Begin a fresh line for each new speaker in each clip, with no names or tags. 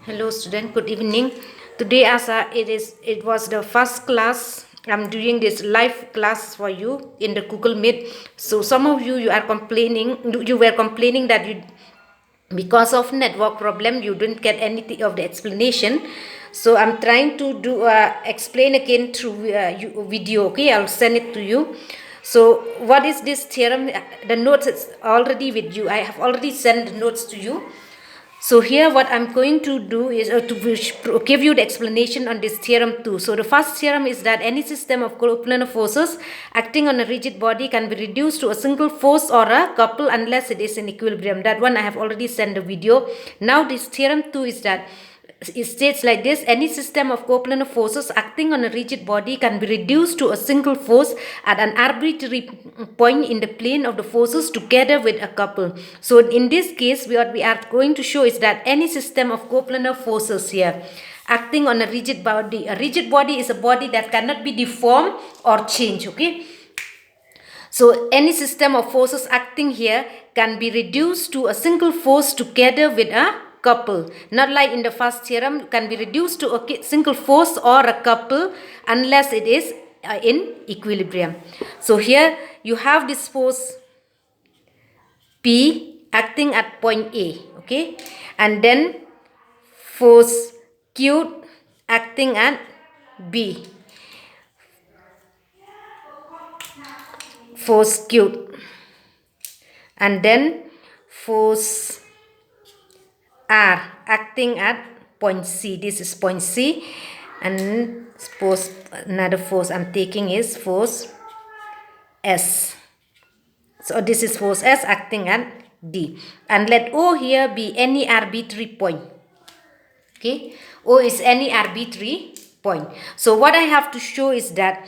Hello student, good evening. Today as it was the first class, I'm doing this live class for you in the Google Meet. So some of you you were complaining that you because of network problem you didn't get anything of the explanation. So I'm trying to do explain again through video. Okay, I'll send it to you. So what is this theorem? The notes is already with you. I have already sent the notes to you. So here what I'm going to do is to give you the explanation on this theorem too. So the first theorem is that any system of coplanar forces acting on a rigid body can be reduced to a single force or a couple unless it is in equilibrium. That one I have already sent the video. Now this theorem 2 is that it states like this: any system of coplanar forces acting on a rigid body can be reduced to a single force at an arbitrary point in the plane of the forces together with a couple. So in this case what we are going to show is that any system of coplanar forces here acting on a rigid body is a body that cannot be deformed or changed. Okay, so any system of forces acting here can be reduced to a single force together with a couple. Not like in the first theorem, can be reduced to a single force or a couple unless it is in equilibrium. So here you have this force P acting at point A, okay, and then force Q acting at B, force Q, and then force R acting at point C. This is point C, and suppose another force I'm taking is force S. So this is force S acting at D, and let O here be any arbitrary point. Okay, O is any arbitrary point. So what I have to show is that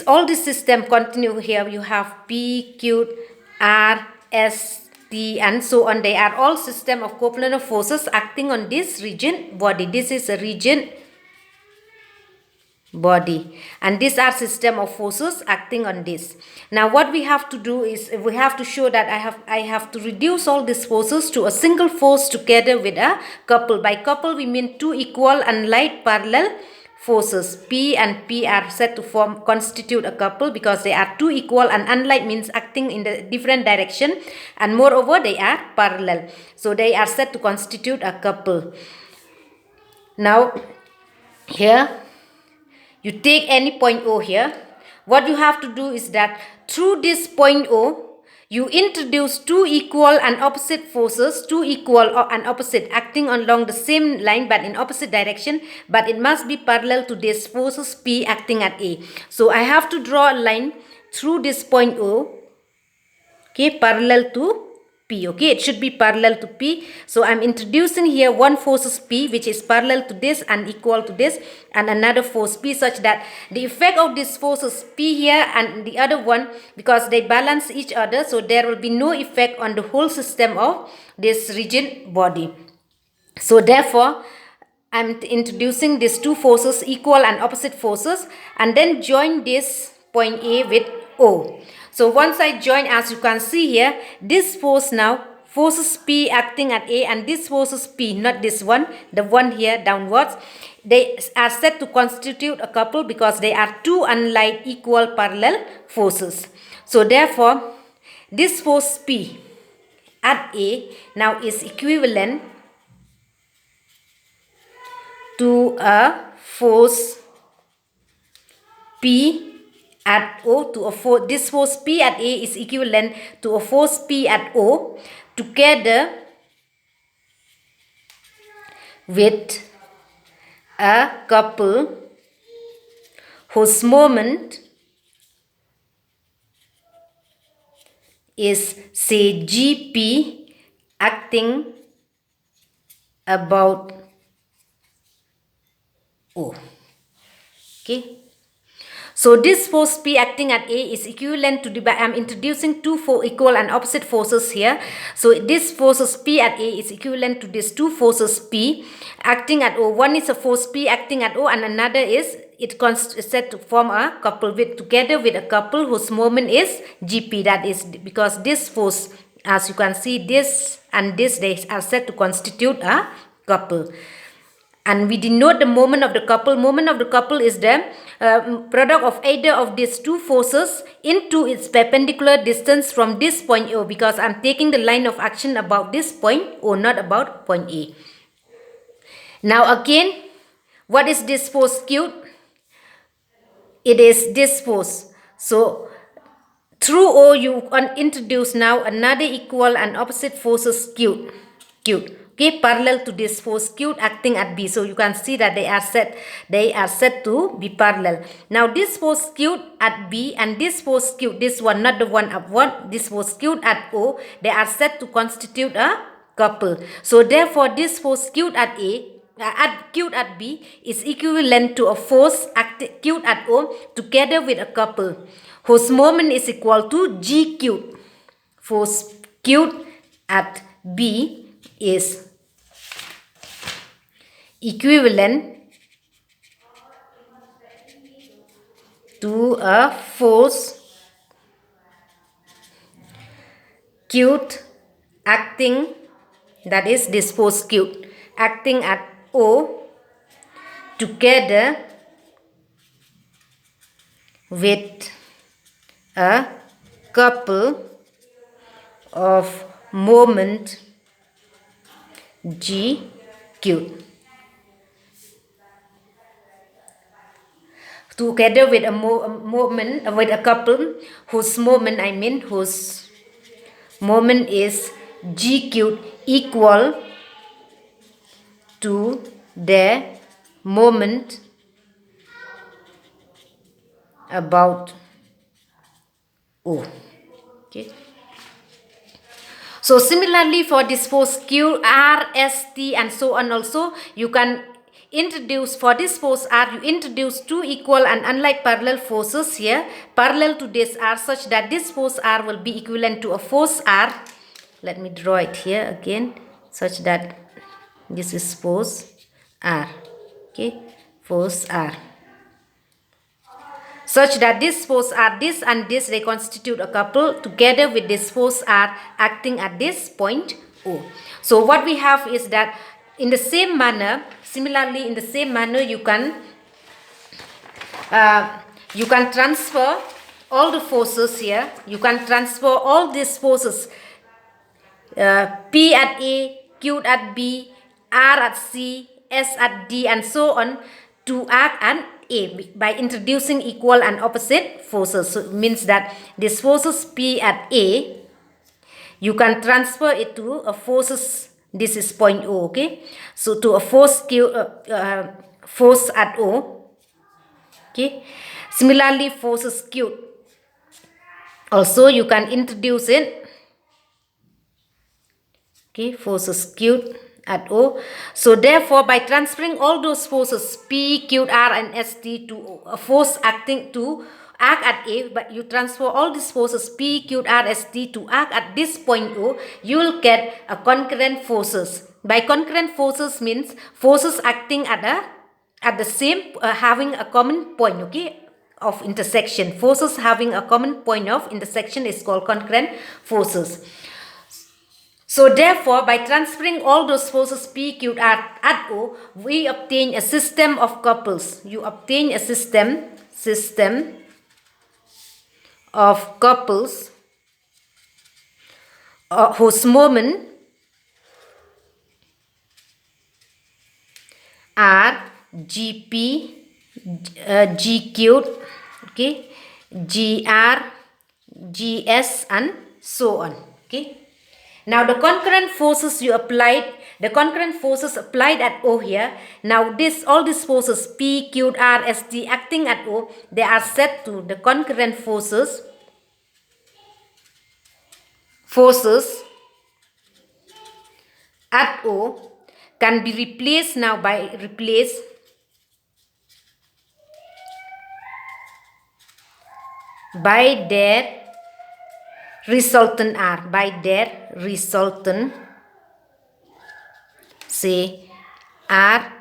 all this system continue here. You have P, Q, R, S, T, and so on. They are all system of coplanar forces acting on this rigid body. This is a rigid body, and these are system of forces acting on this. Now what we have to do is we have to show that I have to reduce all these forces to a single force together with a couple. By couple we mean two equal unlike parallel forces. P and P are said to constitute a couple because they are two equal, and unlike means acting in the different direction, and moreover they are parallel, so they are said to constitute a couple. Now here you take any point O here. What you have to do is that through this point O, you introduce two equal and opposite forces, two equal and opposite acting along the same line but in opposite direction, but it must be parallel to these forces P acting at A. So I have to draw a line through this point O, okay, parallel to P. Okay, it should be parallel to P. So I'm introducing here one force P which is parallel to this and equal to this, and another force P, such that the effect of this forces P here and the other one, because they balance each other, so there will be no effect on the whole system of this rigid body. So therefore I'm introducing these two forces, equal and opposite forces, and then join this point A with O. So once I join, as you can see here, this force now, forces P acting at A, and this forces P, not this one, the one here downwards, they are said to constitute a couple because they are two unlike equal parallel forces. So therefore, this force P at A now is equivalent to a force P at O, this force P at A is equivalent to a force P at O together with a couple whose moment is, say, GP acting about O. Okay. So this force P acting at A is equivalent to I am introducing two equal and opposite forces here. So this forces P at A is equivalent to these two forces P acting at O. One is a force P acting at O, and another is said to form a couple together with a couple whose moment is GP. That is because this force, as you can see, this and this, they are said to constitute a couple. and we denote the moment of the couple. Moment of the couple is the product of either of these two forces into its perpendicular distance from this point O, because I'm taking the line of action about this point O, not about point A. Now again, what is this force Q? It is this force. So through O, you introduce now another equal and opposite forces Q. Okay, parallel to this force Q acting at B. So you can see that they are set to be parallel. Now this force Q at B and this force Q, this one, not the one upward, this force Q at O, they are set to constitute a couple. So therefore this force Q at Q at B is equivalent to a force Q at O together with a couple whose moment is equal to GQ. Force Q at B is equivalent to a force Q acting, that is this force Q acting at O together with a couple of moment GQ. Together with a moment, with a couple whose moment is GQ equal to their moment about O. Okay. So similarly for this force Q, R, S, T and so on also, you can introduce, for this force R, you introduce two equal and unlike parallel forces here, parallel to this R, such that this force R will be equivalent to a force R. Let me draw it here again, such that this is force R. Okay, force R. Such that this force R, this and this, they constitute a couple together with this force R acting at this point O. So what we have is that in the same manner, similarly in the same manner, you can transfer all the forces here. You can transfer all these forces, P at A, Q at B, R at C, S at D and so on to act at A by introducing equal and opposite forces. So it means that this forces P at A, you can transfer it to a forces, this is point O, okay? So to a force Q, force at O, okay? Similarly, forces Q, also you can introduce it, okay, forces Q at O. So therefore, by transferring all those forces P, Q, R and ST to a force acting to act at A, but you transfer all these forces P, Q, R, ST to act at this point O, you will get a concurrent forces. By concurrent forces means forces acting at the same, having a common point, okay, of intersection. Forces having a common point of intersection is called concurrent forces. So therefore, by transferring all those forces P, Q, R at O, we obtain a system of couples. You obtain a system of couples whose moment are GP, GQ, okay, GR, GS and so on, okay. Now the concurrent forces you applied, the concurrent forces applied at O here, now all these forces P, Q, R, S, T acting at O, they are set to the concurrent forces at O can be replaced now by their resultant R, by their resultant, say R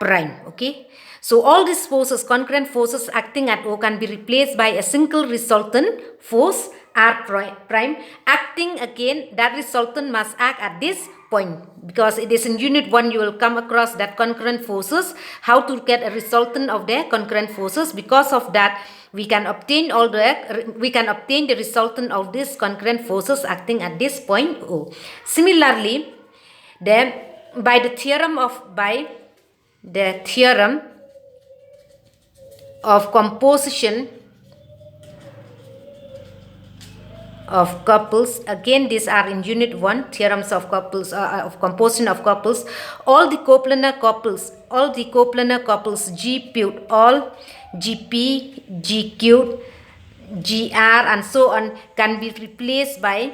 prime, okay. So all these forces, concurrent forces acting at O, can be replaced by a single resultant force prime acting again, that resultant must act at this point, because it is in unit 1 you will come across that concurrent forces, how to get a resultant of the concurrent forces. Because of that, we can obtain the resultant of these concurrent forces acting at this point O. Similarly, then by the theorem of composition of couples, again these are in unit 1, theorems of couples, of composition of couples. All the coplanar couples G put, all GP, GQ, GR and so on can be replaced by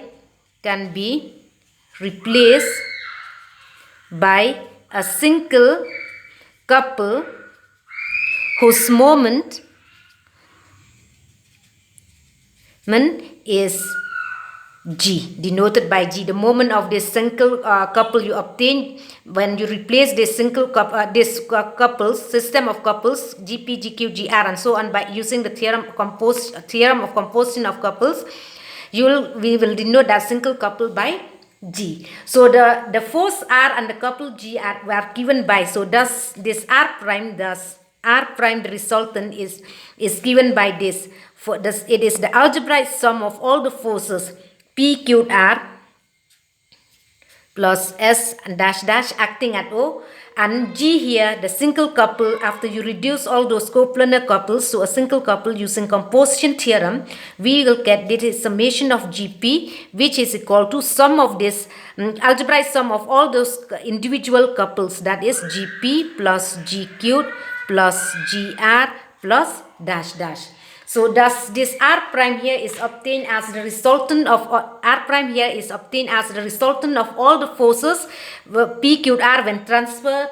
a single couple whose moment is G, denoted by G. The moment of this single couple you obtain when you replace this single couples, system of couples GP, GQ, GR and so on by using the theorem of composition of couples, we will denote that single couple by G. So the force R and the couple G were given by, so thus this R prime, the resultant is given by this. For this, it is the algebraic sum of all the forces P, Q, R plus S and dash dash acting at O, and G here, the single couple. After you reduce all those coplanar couples to a single couple using composition theorem, we will get this summation of GP, which is equal to sum of this algebraic sum of all those individual couples, that is GP plus GQ plus GR plus dash dash. So thus this R prime here is obtained as the resultant of all the forces P, Q, R when transferred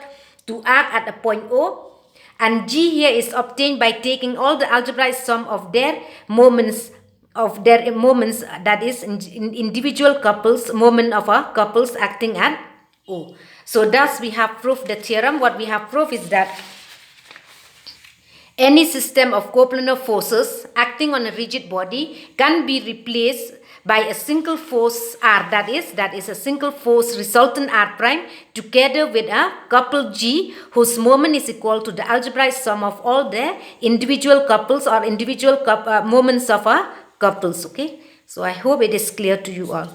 to act at a point O, and G here is obtained by taking all the algebraic sum of their moments, that is in individual couples, moment of a couples acting at O. So thus we have proved the theorem. What we have proved is that any system of coplanar forces acting on a rigid body can be replaced by a single force R, that is a single force resultant R prime, together with a couple G whose moment is equal to the algebraic sum of all the individual couples or individual moments of a couples. Okay, so I hope it is clear to you all.